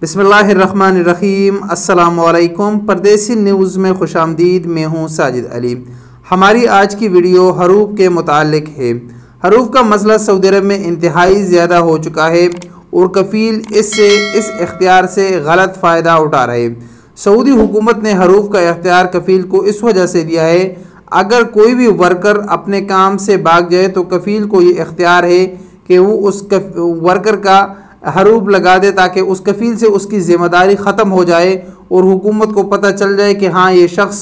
बिस्मिल्लाहिर्रहमानिर्रहीम। अस्सलामुअलैकुम। परदेसी न्यूज़ में खुशामदीद। मैं हूँ साजिद अली। हमारी आज की वीडियो हरूफ के मुतालिक है। हरूफ का मसला सऊदी अरब में इंतहाई ज़्यादा हो चुका है और कफ़ील इस इख्तियार से गलत फ़ायदा उठा रहे। सऊदी हुकूमत ने हरूफ का इख्तियार कफ़ील को इस वजह से दिया है, अगर कोई भी वर्कर अपने काम से भाग जाए तो कफ़ील को ये इख्तियार है कि वो उस वर्कर का हरूफ लगा दे ताकि उस कफ़ील से उसकी ज़िम्मेदारी ख़त्म हो जाए और हुकूमत को पता चल जाए कि हाँ, ये शख्स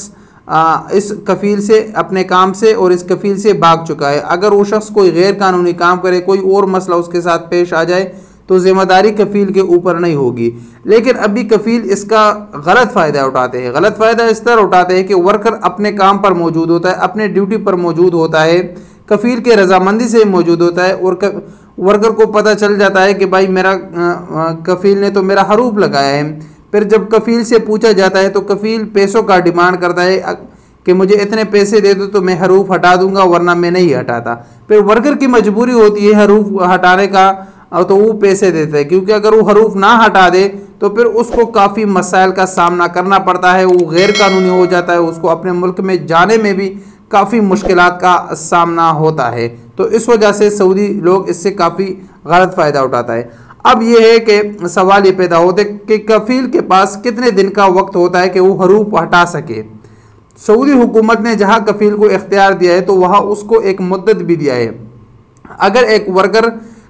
इस कफ़ील से अपने काम से और इस कफ़ील से भाग चुका है। अगर वो शख्स कोई गैर कानूनी काम करे, कोई और मसला उसके साथ पेश आ जाए तो ज़िम्मेदारी कफ़ील के ऊपर नहीं होगी। लेकिन अभी कफ़ील इसका गलत फ़ायदा उठाते हैं। गलत फ़ायदा इस तरह उठाते हैं कि वर्कर अपने काम पर मौजूद होता है, अपने ड्यूटी पर मौजूद होता है, कफ़ील के रजामंदी से मौजूद होता है और वर्कर को पता चल जाता है कि भाई मेरा कफ़ील ने तो मेरा हरूफ लगाया है। फिर जब कफ़ील से पूछा जाता है तो कफ़ील पैसों का डिमांड करता है कि मुझे इतने पैसे दे दो तो मैं हरूफ हटा दूंगा, वरना मैं नहीं हटाता। फिर वर्कर की मजबूरी होती है हरूफ हटाने का, तो वो पैसे देता है, क्योंकि अगर वो हरूफ ना हटा दे तो फिर उसको काफ़ी मसाइल का सामना करना पड़ता है, वो गैर कानूनी हो जाता है, उसको अपने मुल्क में जाने में भी काफ़ी मुश्किलात का सामना होता है। तो इस वजह से सऊदी लोग इससे काफ़ी गलत फ़ायदा उठाता है। अब ये है कि सवाल ये पैदा होता है कि कफ़ील के पास कितने दिन का वक्त होता है कि वो हरूफ हटा सके। सऊदी हुकूमत ने जहाँ कफ़ील को इख्तियार दिया है तो वहाँ उसको एक मुद्दत भी दिया है। अगर एक वर्कर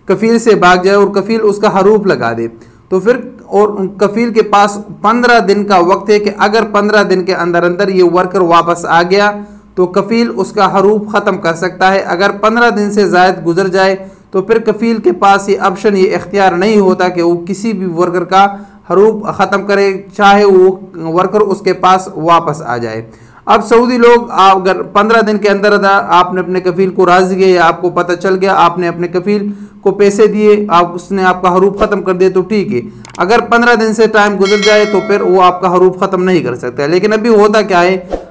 कफ़ील से भाग जाए और कफ़ील उसका हरूफ लगा दे तो फिर और कफ़ील के पास 15 दिन का वक्त है कि अगर 15 दिन के अंदर अंदर ये वर्कर वापस आ गया तो कफ़ील उसका हरूफ ख़त्म कर सकता है। अगर 15 दिन से ज़ायद गुजर जाए तो फिर कफ़ील के पास ये ऑप्शन, ये इख्तियार नहीं होता कि वो किसी भी वर्कर का हरूफ ख़त्म करे, चाहे वो वर्कर उसके पास वापस आ जाए। अब सऊदी लोग अगर 15 दिन के अंदर आपने अपने कफ़ील को राज़ी किया या आपको पता चल गया, आपने अपने कफ़ील को पैसे दिए, उसने आपका हरूफ ख़त्म कर दिया तो ठीक है। अगर 15 दिन से टाइम गुजर जाए तो फिर वो आपका हरूफ ख़त्म नहीं कर सकता। लेकिन अभी होता क्या है,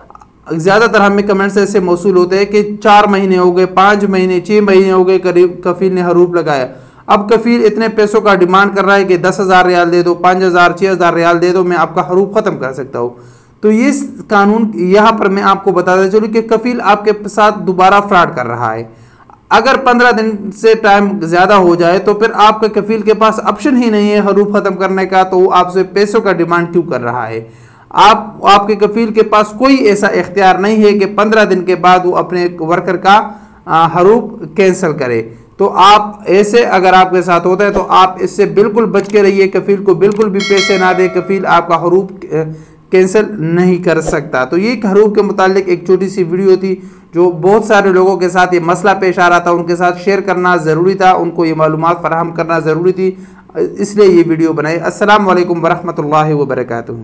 ज़्यादातर हमें कमेंट्स ऐसे मौसूल होते हैं कि 4 महीने हो गए, 5 महीने, 6 महीने हो गए करीब कफ़ील ने हरूफ लगाया। अब कफ़ील इतने पैसों का डिमांड कर रहा है कि 10,000 रियाल दे दो, 5,000, 6,000 रियाल दे दो, मैं आपका हरूफ ख़त्म कर सकता हूँ। तो ये कानून यहाँ पर मैं आपको बताता चलूँ कि कफ़ील आपके साथ दोबारा फ्रॉड कर रहा है। अगर 15 दिन से टाइम ज़्यादा हो जाए तो फिर आपके कफ़ील के पास ऑप्शन ही नहीं है हरूफ ख़त्म करने का, तो वो आपसे पैसों का डिमांड क्यों कर रहा है। आपके कफ़ील के पास कोई ऐसा इख्तियार नहीं है कि 15 दिन के बाद वो अपने वर्कर का हरूफ कैंसिल करे। तो आप ऐसे अगर आपके साथ होता है तो आप इससे बिल्कुल बच के रहिए। कफ़ील को बिल्कुल भी पैसे ना दे, कफ़ील आपका हरूफ कैंसिल नहीं कर सकता। तो ये हरूफ के मुतालिक एक छोटी सी वीडियो थी जो बहुत सारे लोगों के साथ ये मसला पेश आ रहा था, उनके साथ शेयर करना ज़रूरी था, उनको ये मालूमात फराहम करना ज़रूरी थी, इसलिए ये वीडियो बनाई। अस्सलाम वालेकुम वरहमतुल्लाहि वबरकातुहू।